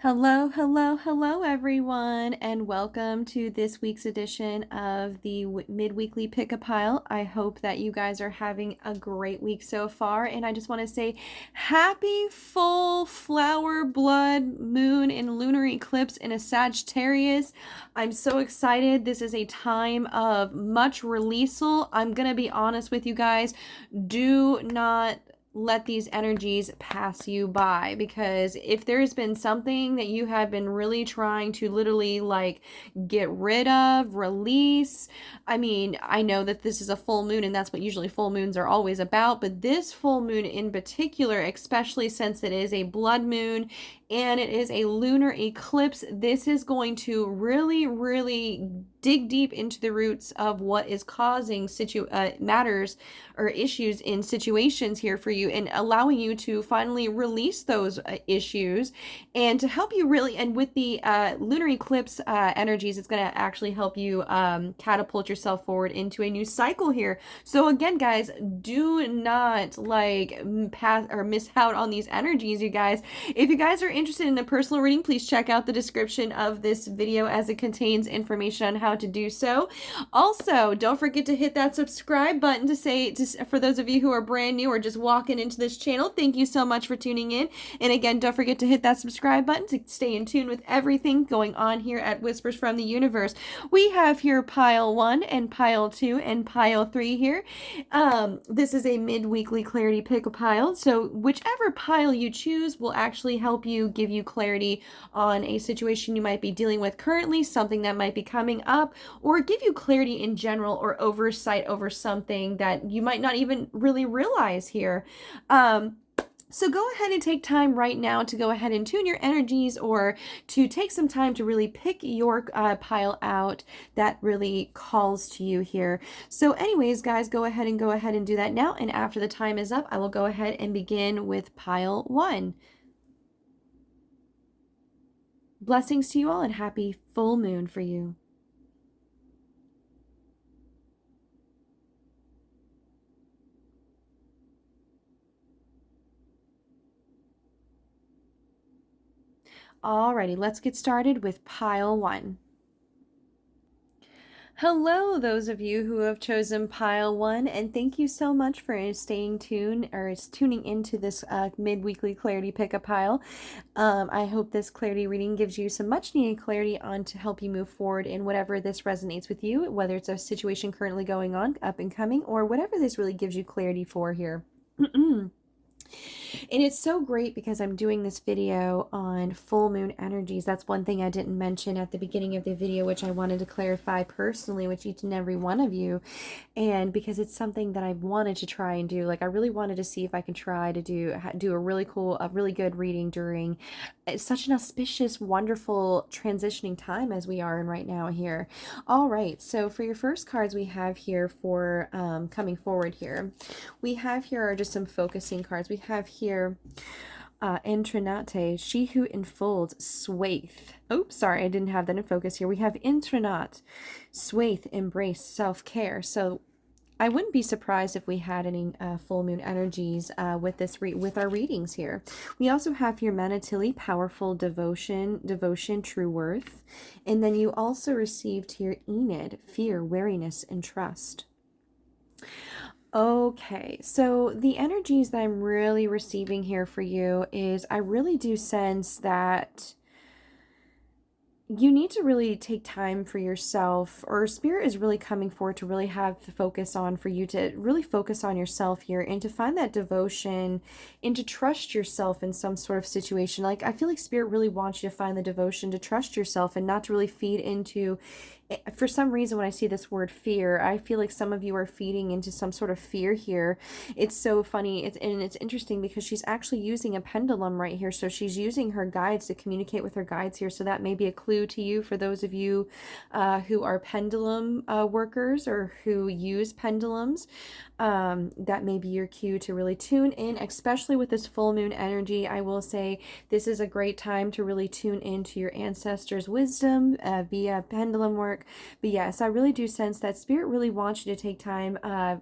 Hello, hello, hello, everyone, and welcome to this week's edition of the midweekly pick a pile. I hope that you guys are having a great week so far, and I just want to say happy full flower blood moon and lunar eclipse in a Sagittarius. I'm so excited. This is a time of much releasal. I'm gonna be honest with you guys. Do not let these energies pass you by, because if there's been something that you have been really trying to literally like get rid of, release, I mean, I know that this is a full moon and that's what usually full moons are always about, but this full moon in particular, especially since it is a blood moon and it is a lunar eclipse, this is going to really dig deep into the roots of what is causing matters or issues in situations here for you, and allowing you to finally release those issues, and to help you really, and with the lunar eclipse energies, it's going to actually help you catapult yourself forward into a new cycle here. So again, guys, do not pass or miss out on these energies, you guys. If you guys are interested in a personal reading, please check out the description of this video, as it contains information on how to do so. Also, don't forget to hit that subscribe button for those of you who are brand new or just walking into this channel. Thank you so much for tuning in. And again, don't forget to hit that subscribe button to stay in tune with everything going on here at Whispers from the Universe. We have here pile 1 and pile 2 and pile 3 here. This is a mid-weekly clarity pick a pile. So whichever pile you choose will actually help you, give you clarity on a situation you might be dealing with currently, something that might be coming up, or give you clarity in general or oversight over something that you might not even really realize here. So go ahead and take time right now to go ahead and tune your energies, or to take some time to really pick your pile out that really calls to you here. So anyways, guys, go ahead and do that now. And after the time is up, I will go ahead and begin with pile 1. Blessings to you all, and happy full moon for you. Alrighty, let's get started with pile 1. Hello, those of you who have chosen pile 1, and thank you so much for staying tuned or tuning into this mid-weekly clarity pick-up pile. I hope this clarity reading gives you some much needed clarity on to help you move forward in whatever this resonates with you, whether it's a situation currently going on, up and coming, or whatever this really gives you clarity for here. And it's so great because I'm doing this video on full moon energies. That's one thing I didn't mention at the beginning of the video, which I wanted to clarify personally with each and every one of you. And because it's something that I wanted to try and do, like I really wanted to see if I can try to do a really cool, a really good reading during such an auspicious, wonderful transitioning time as we are in right now here. All right, so for your first cards we have here for coming forward here, we have here are just some focusing cards. We have here Intranate, she who enfolds, Swaith. Oops, sorry, I didn't have that in focus here. We have Intranate, Swaith, embrace, self-care. So I wouldn't be surprised if we had any full moon energies with this with our readings here. We also have here Manatili, powerful devotion, true worth. And then you also received here Enid, fear, wariness, and trust. Okay, so the energies that I'm really receiving here for you is I really do sense that you need to really take time for yourself, or Spirit is really coming forward to really have the focus on, for you to really focus on yourself here, and to find that devotion and to trust yourself in some sort of situation. Like I feel like Spirit really wants you to find the devotion to trust yourself and not to really feed into, for some reason when I see this word fear, I feel like some of you are feeding into some sort of fear here. It's so funny, and it's interesting because she's actually using a pendulum right here. So she's using her guides to communicate with her guides here. So that may be a clue to you for those of you who are pendulum workers or who use pendulums. That may be your cue to really tune in, especially with this full moon energy. I will say this is a great time to really tune into your ancestors' wisdom via pendulum work, mark. But yes, I really do sense that Spirit really wants you to take time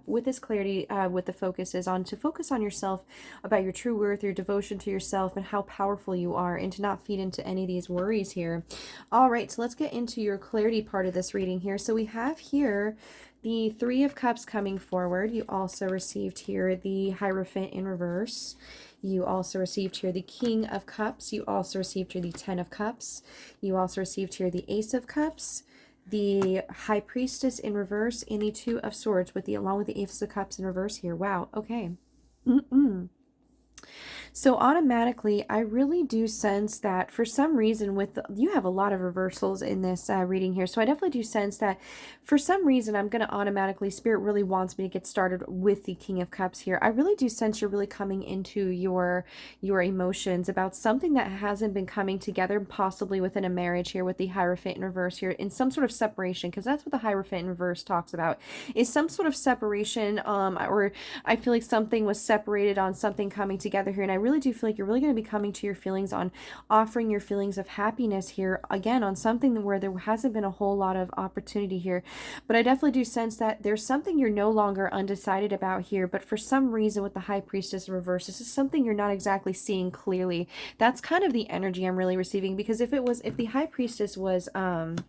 with this clarity, with the focus is on to focus on yourself, about your true worth, your devotion to yourself, and how powerful you are, and to not feed into any of these worries here. All right, so let's get into your clarity part of this reading here. So we have here the Three of Cups coming forward. You also received here the Hierophant in reverse. You also received here the King of Cups. You also received here the Ten of Cups. You also received here the Ace of Cups, the High Priestess in reverse, and the Two of Swords along with the Ace of Cups in reverse here. Wow, okay. So automatically, I really do sense that for some reason you have a lot of reversals in this reading here. So I definitely do sense that for some reason, I'm going to automatically, Spirit really wants me to get started with the King of Cups here. I really do sense you're really coming into your emotions about something that hasn't been coming together, possibly within a marriage here with the Hierophant in reverse here, in some sort of separation, because that's what the Hierophant in reverse talks about, is some sort of separation, or I feel like something was separated on something coming together here. And I really do feel like you're really going to be coming to your feelings on offering your feelings of happiness here, again, on something where there hasn't been a whole lot of opportunity here. But I definitely do sense that there's something you're no longer undecided about here, but for some reason with the High Priestess in reverse, this is something you're not exactly seeing clearly. That's kind of the energy I'm really receiving, because if the High Priestess was upright,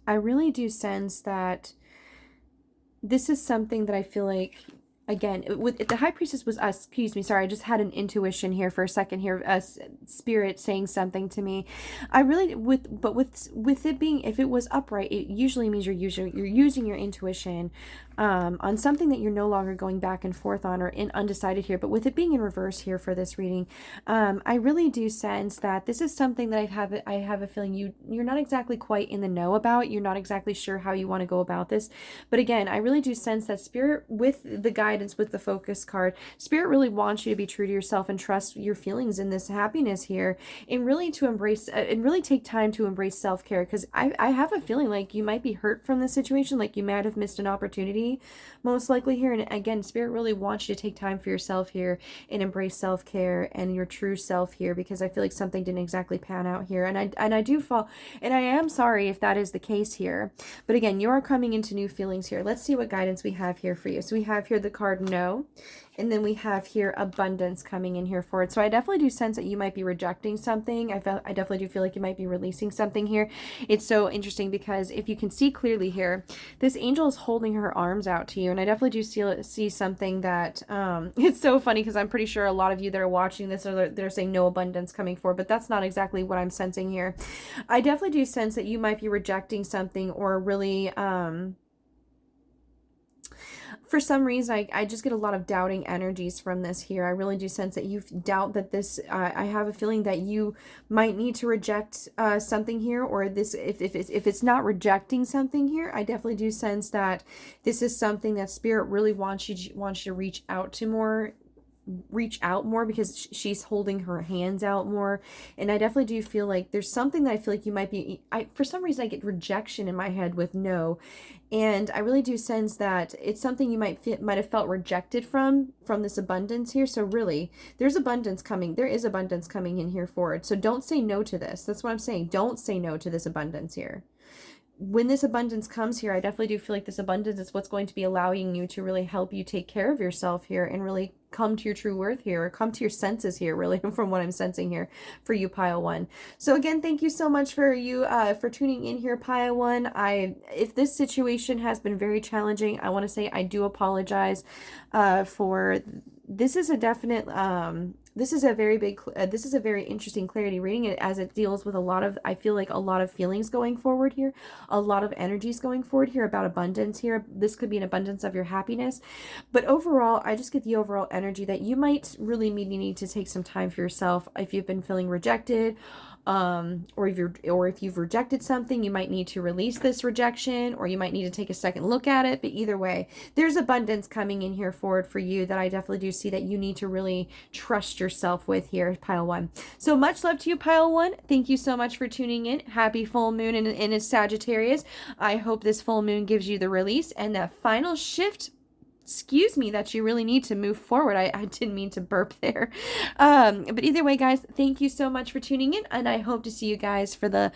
I really do sense that this is something that I feel like, again, if the High Priestess was us, excuse me, sorry, I just had an intuition here for a second here, Spirit saying something to me. I really, with it being, if it was upright, it usually means you're using your intuition on something that you're no longer going back and forth on or undecided here. But with it being in reverse here for this reading, I really do sense that this is something that I have a feeling you're not exactly quite in the know about. You're not exactly sure how you want to go about this. But again, I really do sense that Spirit, with the guidance, with the focus card, Spirit really wants you to be true to yourself and trust your feelings in this happiness here, and really to embrace and really take time to embrace self-care, because I have a feeling like you might be hurt from this situation, like you might have missed an opportunity most likely here. And again, Spirit really wants you to take time for yourself here and embrace self-care and your true self here, because I feel like something didn't exactly pan out here, and I do fall, and I am sorry if that is the case here. But again, you are coming into new feelings here. Let's see what guidance we have here for you. So we have here the card No, and then we have here abundance coming in here for it. So I definitely do sense that you might be rejecting something. I definitely do feel like you might be releasing something here. It's so interesting because if you can see clearly here, this angel is holding her arms out to you, and I definitely do see something that it's so funny, because I'm pretty sure a lot of you that are watching this they're saying no abundance coming forward, but that's not exactly what I'm sensing here. I definitely do sense that you might be rejecting something, or really for some reason, I just get a lot of doubting energies from this here. I really do sense that you doubt that this, I have a feeling that you might need to reject something here, or this, if it's not rejecting something here, I definitely do sense that this is something that Spirit really wants you to reach out more, because she's holding her hands out more. And I definitely do feel like there's something that I feel like you might be, for some reason I get rejection in my head with no, and I really do sense that it's something you might have felt rejected from this abundance here. So really, there's abundance coming. There is abundance coming in here forward. So don't say no to this. That's what I'm saying. Don't say no to this abundance here. When this abundance comes here, I definitely do feel like this abundance is what's going to be allowing you to really help you take care of yourself here, and really come to your true worth here, or come to your senses here, really, from what I'm sensing here for you, Pile 1. So again, thank you so much for you for tuning in here, Pile 1. If this situation has been very challenging, I want to say I do apologize for this. Is a definite this is a very big this is a very interesting clarity reading, as it deals with a lot of, I feel like, a lot of feelings going forward here, a lot of energies going forward here about abundance here. This could be an abundance of your happiness, but overall, I just get the overall energy that you might really need to take some time for yourself. If you've been feeling rejected, or if you've rejected something, you might need to release this rejection, or you might need to take a second look at it. But either way, there's abundance coming in here forward for you that I definitely do see that you need to really trust yourself with here, Pile 1. So much love to you, Pile 1. Thank you so much for tuning in. Happy full moon in Sagittarius. I hope this full moon gives you the release and that final shift excuse me, that you really need to move forward. I didn't mean to burp there. But either way, guys, thank you so much for tuning in, and I hope to see you guys for the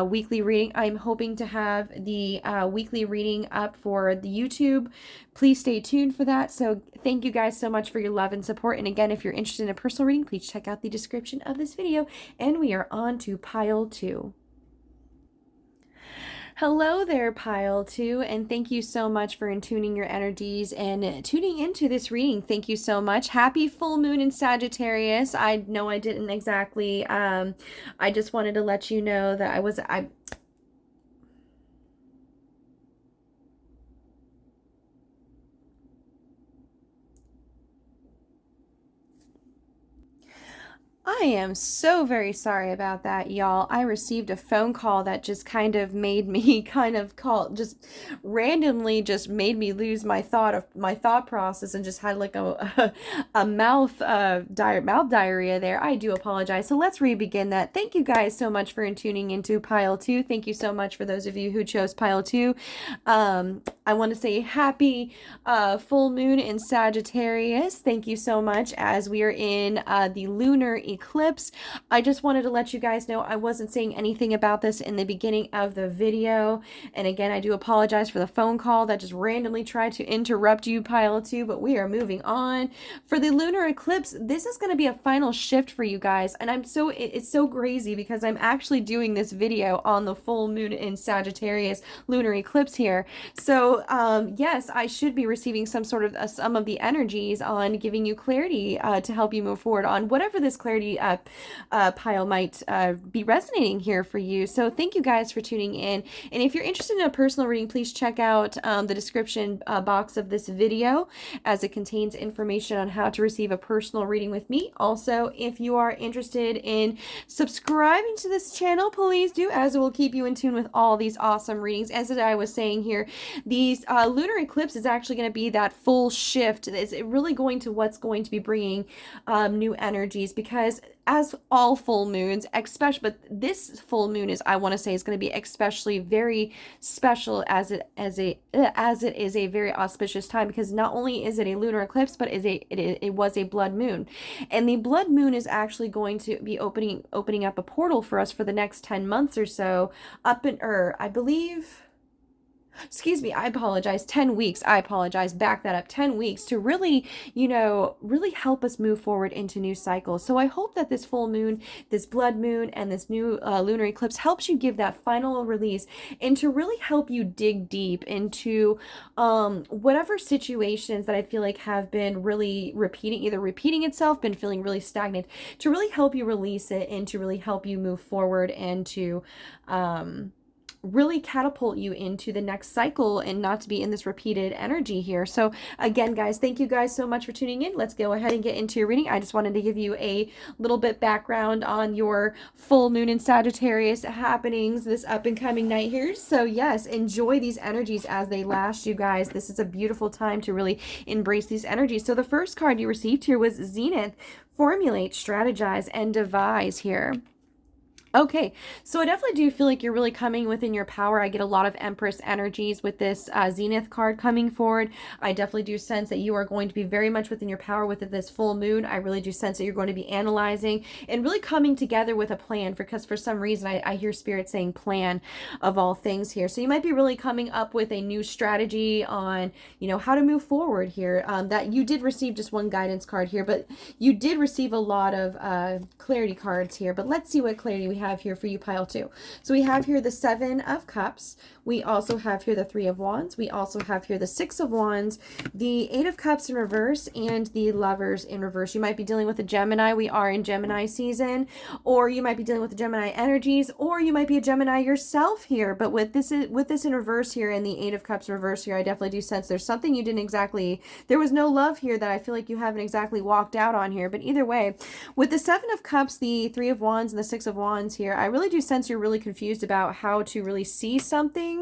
weekly reading. I'm hoping to have the weekly reading up for the YouTube. Please stay tuned for that. So thank you guys so much for your love and support. And again, if you're interested in a personal reading, please check out the description of this video. And we are on to pile 2. Hello there, pile 2, and thank you so much for tuning your energies and tuning into this reading. Thank you so much. Happy full moon in Sagittarius. I know I didn't exactly, I just wanted to let you know that I am so very sorry about that, y'all. I received a phone call that just kind of made me just randomly just made me lose my thought process and just had like a mouth diarrhea there. I do apologize. So let's re-begin that. Thank you guys so much for tuning into pile 2. Thank you so much for those of you who chose pile 2. I want to say happy full moon in Sagittarius. Thank you so much as we are in the lunar eclipse. I just wanted to let you guys know I wasn't saying anything about this in the beginning of the video. And again, I do apologize for the phone call that just randomly tried to interrupt you, pile 2, but we are moving on. For the lunar eclipse, this is going to be a final shift for you guys. And it's so crazy because I'm actually doing this video on the full moon in Sagittarius lunar eclipse here. So yes, I should be receiving some of the energies on giving you clarity to help you move forward on whatever this clarity pile might be resonating here for you. So thank you guys for tuning in. And if you're interested in a personal reading, please check out the description box of this video as it contains information on how to receive a personal reading with me. Also, if you are interested in subscribing to this channel, please do, as it will keep you in tune with all these awesome readings. As I was saying here, these lunar eclipse is actually going to be that full shift. Is it really going to what's going to be bringing new energies? Because as all full moons, especially, but this full moon is, I want to say, is going to be especially very special as it is a very auspicious time, because not only is it a lunar eclipse, but it was a blood moon, and the blood moon is actually going to be opening up a portal for us for the next 10 months or so, I believe. Excuse me, I apologize, 10 weeks, back that up, 10 weeks to really, really help us move forward into new cycles. So I hope that this full moon, this blood moon, and this new lunar eclipse helps you give that final release and to really help you dig deep into whatever situations that I feel like have been really repeating itself, been feeling really stagnant, to really help you release it and to really help you move forward and to really catapult you into the next cycle and not to be in this repeated energy here. So again, guys, thank you guys so much for tuning in. Let's go ahead and get into your reading. I just wanted to give you a little bit background on your full moon in Sagittarius happenings this up and coming night here. So yes, enjoy these energies as they last, you guys. This is a beautiful time to really embrace these energies. So the first card you received here was Zenith. Formulate, strategize, and devise here. Okay, so I definitely do feel like you're really coming within your power. I get a lot of Empress energies with this Zenith card coming forward. I definitely do sense that you are going to be very much within your power with this full moon. I really do sense that you're going to be analyzing and really coming together with a plan, because for some reason I hear Spirit saying plan of all things here. So you might be really coming up with a new strategy on, how to move forward here. That you did receive just one guidance card here, but you did receive a lot of clarity cards here. But let's see what clarity we have here for you, pile 2. So we have here the 7 of Cups. We also have here the 3 of Wands. We also have here the 6 of Wands, the 8 of Cups in reverse, and the Lovers in reverse. You might be dealing with a Gemini. We are in Gemini season, or you might be dealing with the Gemini energies, or you might be a Gemini yourself here. But with this in reverse here and the 8 of Cups in reverse here, I definitely do sense there's something you didn't exactly, there was no love here that I feel like you haven't exactly walked out on here. But either way, with the 7 of Cups, the 3 of Wands, and the 6 of Wands here, I really do sense you're really confused about how to really see something.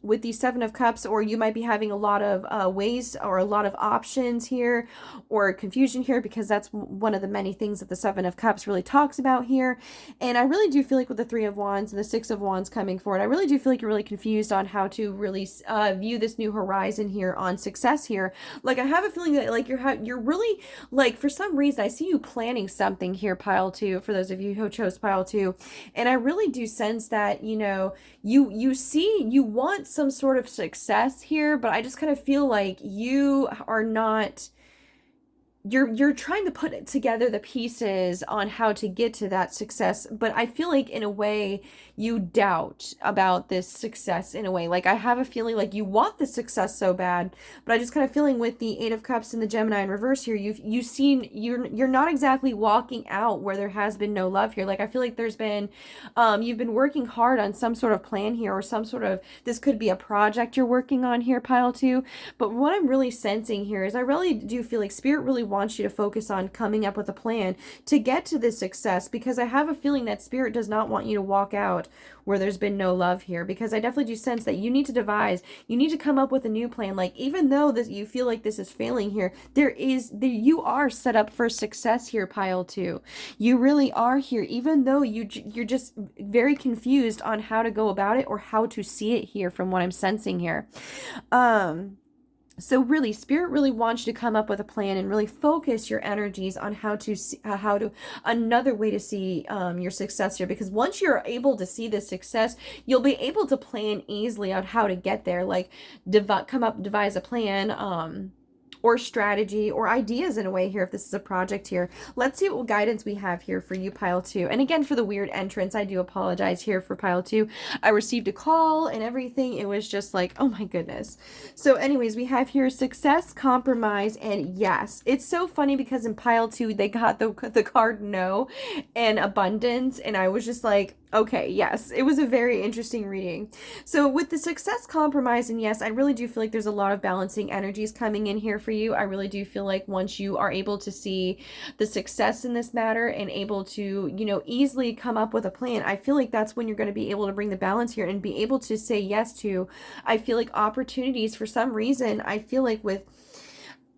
with the Seven of Cups, or you might be having a lot of ways or a lot of options here, or confusion here, because that's one of the many things that the Seven of Cups really talks about here. And I really do feel like with the Three of Wands and the Six of Wands coming forward, I really do feel like you're really confused on how to really view this new horizon here on success here. Like, I have a feeling that like you're really, like, for some reason I see you planning something here, pile two, for those of you who chose pile two. And I really do sense that, you know, you want some sort of success here, but I just kind of feel like you are not, you're trying to put together the pieces on how to get to that success, but I feel like in a way you doubt about this success in a way. Like, I have a feeling like you want the success so bad, but I just kind of feeling with the Eight of Cups and the Gemini in reverse here, you've seen, you're not exactly walking out where there has been no love here. Like, I feel like there's been you've been working hard on some sort of plan here, or some sort of, this could be a project you're working on here, pile two. But what I'm really sensing here is I really do feel like Spirit really wants you to focus on coming up with a plan to get to this success, because I have a feeling that Spirit does not want you to walk out where there's been no love here, because I definitely do sense that you need to devise, you need to come up with a new plan. Like, even though this, you feel like this is failing here, you are set up for success here, pile two. You really are here, even though you're just very confused on how to go about it or how to see it here, from what I'm sensing here. So really, Spirit really wants you to come up with a plan and really focus your energies on how to another way to see your success here. Because once you're able to see this success, you'll be able to plan easily on how to get there. Like, devise a plan, or strategy or ideas in a way here, if this is a project here. Let's see what guidance we have here for you, pile two. And again, for the weird entrance, I do apologize here for pile two. I received a call and everything. It was just like, oh my goodness. So anyways, we have here success, compromise, and yes. It's so funny because in pile two, they got the card no and abundance. And I was just like, okay, yes, it was a very interesting reading. So with the success, compromise, and yes, I really do feel like there's a lot of balancing energies coming in here for you. I really do feel like once you are able to see the success in this matter and able to, you know, easily come up with a plan, I feel like that's when you're going to be able to bring the balance here and be able to say yes to, I feel like, opportunities. For some reason, I feel like with,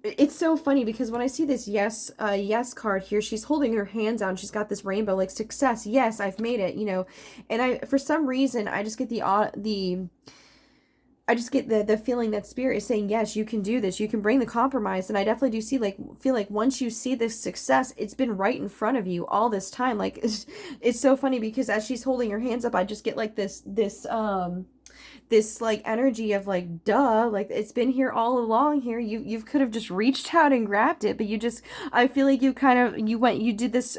it's so funny because when I see this yes card here, she's holding her hands out and she's got this rainbow, like success. Yes, I've made it, you know. And for some reason, I just get the feeling that Spirit is saying, yes, you can do this. You can bring the compromise. And I definitely do feel like once you see this success, it's been right in front of you all this time. Like, it's so funny because as she's holding her hands up, I just get like this like energy of like, duh, like it's been here all along here. You could have just reached out and grabbed it, but I feel like you did this,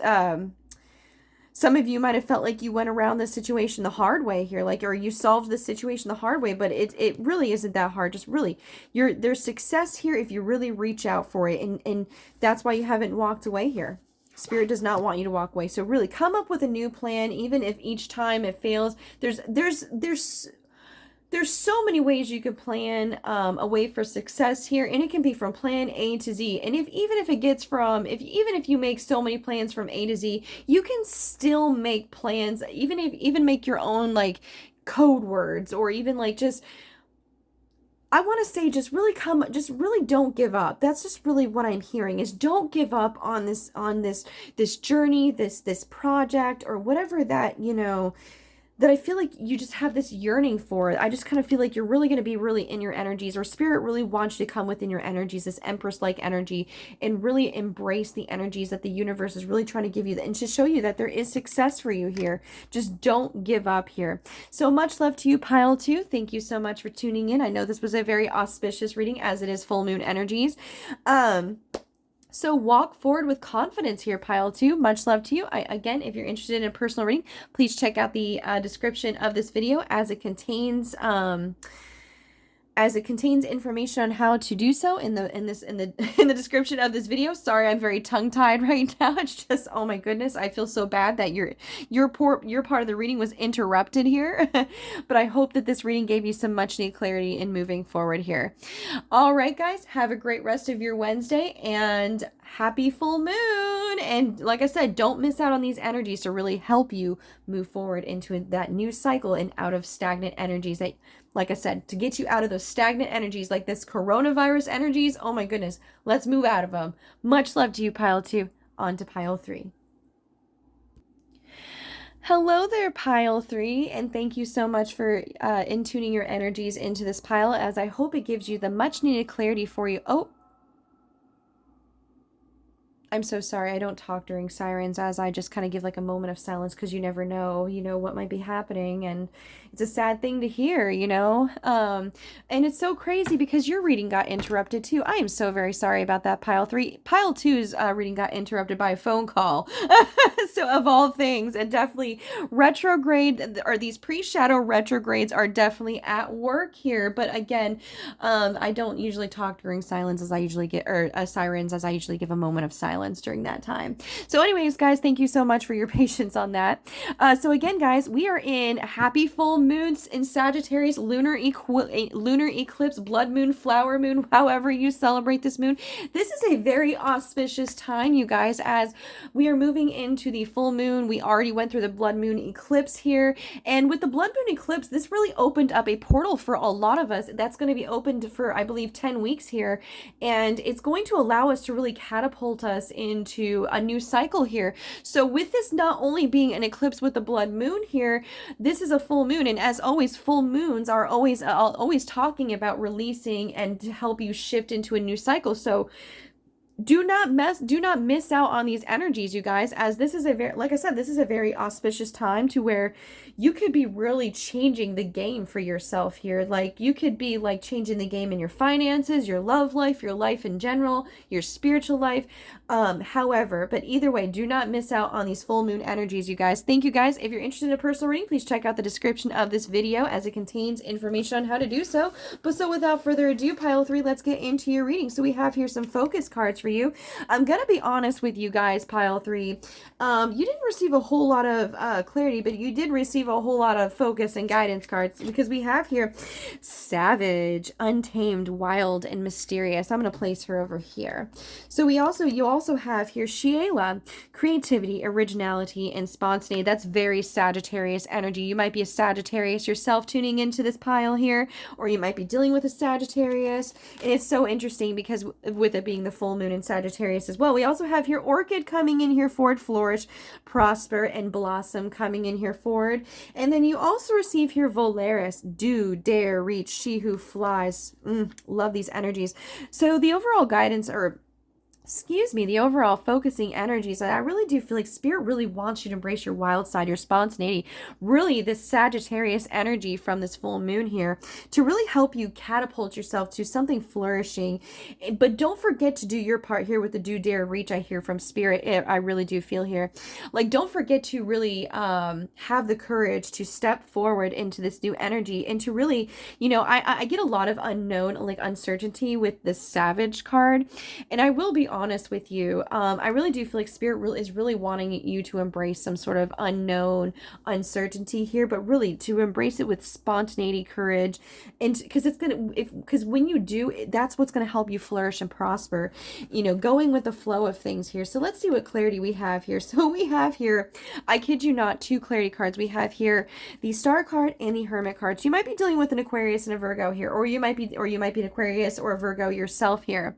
some of you might have felt like you went around this situation the hard way here, like, or you solved the situation the hard way, but it really isn't that hard. Just really, there's success here if you really reach out for it, and that's why you haven't walked away here. Spirit does not want you to walk away. So really come up with a new plan, even if each time it fails. There's so many ways you could plan a way for success here, and it can be from plan A to Z. And even if you make so many plans from A to Z, you can still make plans, even make your own like code words, or even like just, I want to say, just really don't give up. That's just really what I'm hearing, is don't give up on this journey, this project, or whatever that, you know, that I feel like you just have this yearning for. I just kind of feel like you're really going to be really in your energies, or Spirit really wants you to come within your energies, this Empress-like energy, and really embrace the energies that the universe is really trying to give you, and to show you that there is success for you here. Just don't give up here. So much love to you, pile two. Thank you so much for tuning in. I know this was a very auspicious reading, as it is full moon energies. So walk forward with confidence here, pile two. Much love to you. Again, if you're interested in a personal reading, please check out the description of this video, as it contains information on how to do so in the description of this video. Sorry, I'm very tongue-tied right now. It's just, oh my goodness, I feel so bad that your part of the reading was interrupted here. But I hope that this reading gave you some much needed clarity in moving forward here. All right, guys, have a great rest of your Wednesday, and happy full moon. And like I said, don't miss out on these energies to really help you move forward into that new cycle and out of stagnant energies that, like I said, to get you out of those stagnant energies like this coronavirus energies. Oh my goodness, let's move out of them. Much love to you, pile 2. On to pile 3. Hello there, pile 3, and thank you so much for intuning your energies into this pile, as I hope it gives you the much needed clarity for you. Oh, I'm so sorry. I don't talk during sirens, as I just kind of give like a moment of silence, because you never know, what might be happening. And it's a sad thing to hear, and it's so crazy because your reading got interrupted too. I am so very sorry about that, pile 3. Pile 2's reading got interrupted by a phone call. So of all things, and definitely retrograde, or these pre-shadow retrogrades are definitely at work here. But again, I don't usually talk during silence, as I usually get, or sirens, as I usually give a moment of silence during that time. So anyways, guys, thank you so much for your patience on that. So again, guys, we are in happy full moons in Sagittarius, lunar eclipse, blood moon, flower moon, however you celebrate this moon. This is a very auspicious time, you guys, as we are moving into the full moon. We already went through the blood moon eclipse here, and with the blood moon eclipse, this really opened up a portal for a lot of us. That's going to be opened for, I believe, 10 weeks here, and it's going to allow us to really catapult us into a new cycle here. So with this not only being an eclipse with the blood moon here, this is a full moon, and as always, full moons are always talking about releasing and to help you shift into a new cycle. So do not miss out on these energies, you guys, as this is a very, like I said, this is a very auspicious time to where you could be really changing the game for yourself here. Like, you could be like changing the game in your finances, your love life, your life in general, your spiritual life. However, but either way, do not miss out on these full moon energies, you guys. Thank you, guys. If you're interested in a personal reading, please check out the description of this video, as it contains information on how to do so. But so without further ado, pile 3, let's get into your reading. So we have here some focus cards for you. I'm gonna be honest with you guys, pile 3. You didn't receive a whole lot of clarity, but you did receive a whole lot of focus and guidance cards, because we have here savage, untamed, wild, and mysterious. I'm gonna place her over here. So you also have here Sheila, creativity, originality, and spontaneity. That's very Sagittarius energy. You might be a Sagittarius yourself tuning into this pile here, or you might be dealing with a Sagittarius. And it's so interesting because with it being the full moon in Sagittarius as well, we also have here Orchid coming in here forward, flourish, prosper, and blossom coming in here forward. And then you also receive here Volaris, do, dare, reach, she who flies. Love these energies. So the overall guidance, or the overall focusing energies, I really do feel like Spirit really wants you to embrace your wild side, your spontaneity, really this Sagittarius energy from this full moon here, to really help you catapult yourself to something flourishing. But don't forget to do your part here with the do, dare, reach. I hear from Spirit, I really do feel here. Like, don't forget to really have the courage to step forward into this new energy, and to really, I get a lot of unknown, like uncertainty with this Savage card, and I will be honest with you, I really do feel like Spirit is really wanting you to embrace some sort of unknown uncertainty here, but really to embrace it with spontaneity, courage, and because when you do, that's what's going to help you flourish and prosper, going with the flow of things here. So let's see what clarity we have here. So we have here, I kid you not, 2 clarity cards. We have here the Star card and the Hermit card. So you might be dealing with an Aquarius and a Virgo here, or you might be an Aquarius or a Virgo yourself here.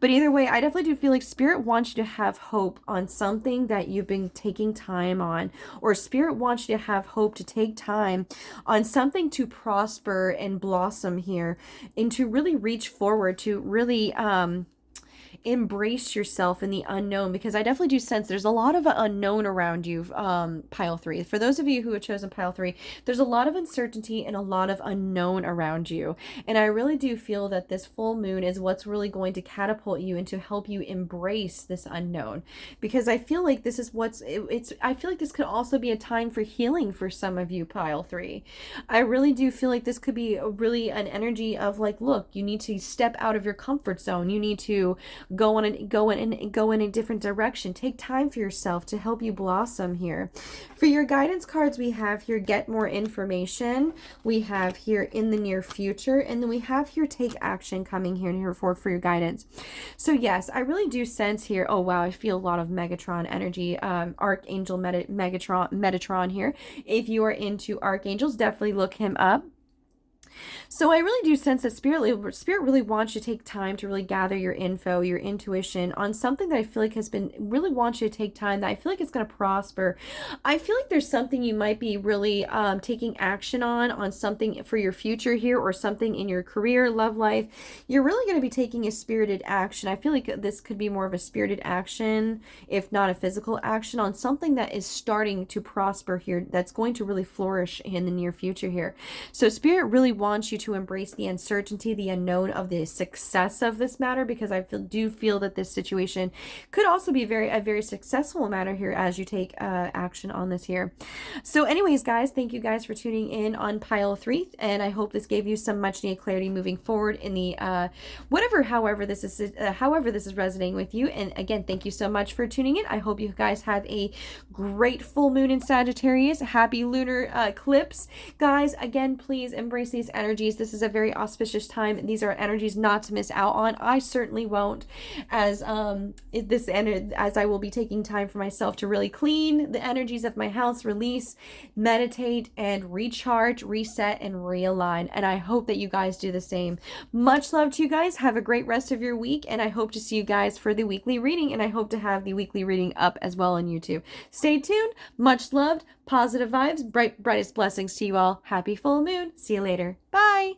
But either way, I definitely do feel like Spirit wants you to have hope on something that you've been taking time on, or Spirit wants you to have hope to take time on something to prosper and blossom here, and to really reach forward, to really embrace yourself in the unknown, because I definitely do sense there's a lot of unknown around you, pile 3. For those of you who have chosen pile 3, there's a lot of uncertainty and a lot of unknown around you, and I really do feel that this full moon is what's really going to catapult you and to help you embrace this unknown, because I feel like this is I feel like this could also be a time for healing for some of you, pile 3. I really do feel like this could be really an energy of like, look, you need to step out of your comfort zone. You need to go in a different direction. Take time for yourself to help you blossom here. For your guidance cards, we have here get more information. We have here in the near future, and then we have here take action coming here and here forward for your guidance. So yes, I really do sense here. Oh wow, I feel a lot of Megatron energy, Archangel Metatron here. If you are into archangels, definitely look him up. So I really do sense that Spirit really wants you to take time to really gather your info, your intuition on something that I feel like really wants you to take time, that I feel like it's going to prosper. I feel like there's something you might be really taking action on something for your future here, or something in your career, love life. You're really going to be taking a spirited action. I feel like this could be more of a spirited action, if not a physical action, on something that is starting to prosper here, that's going to really flourish in the near future here. So Spirit really wants you to embrace the uncertainty, the unknown of the success of this matter, because I do feel that this situation could also be a very successful matter here as you take action on this here. So anyways, guys, thank you guys for tuning in on pile 3, and I hope this gave you some much needed clarity moving forward in the however this is resonating with you. And again, thank you so much for tuning in. I hope you guys have a great full moon in Sagittarius. Happy lunar eclipse, guys. Again, please embrace these energies. This is a very auspicious time. These are energies not to miss out on. I certainly won't, as I will be taking time for myself to really clean the energies of my house, release, meditate, and recharge, reset, and realign. And I hope that you guys do the same. Much love to you guys. Have a great rest of your week, and I hope to see you guys for the weekly reading, and I hope to have the weekly reading up as well on YouTube. Stay tuned. Much loved. Positive vibes. Brightest blessings to you all. Happy full moon. See you later. Bye.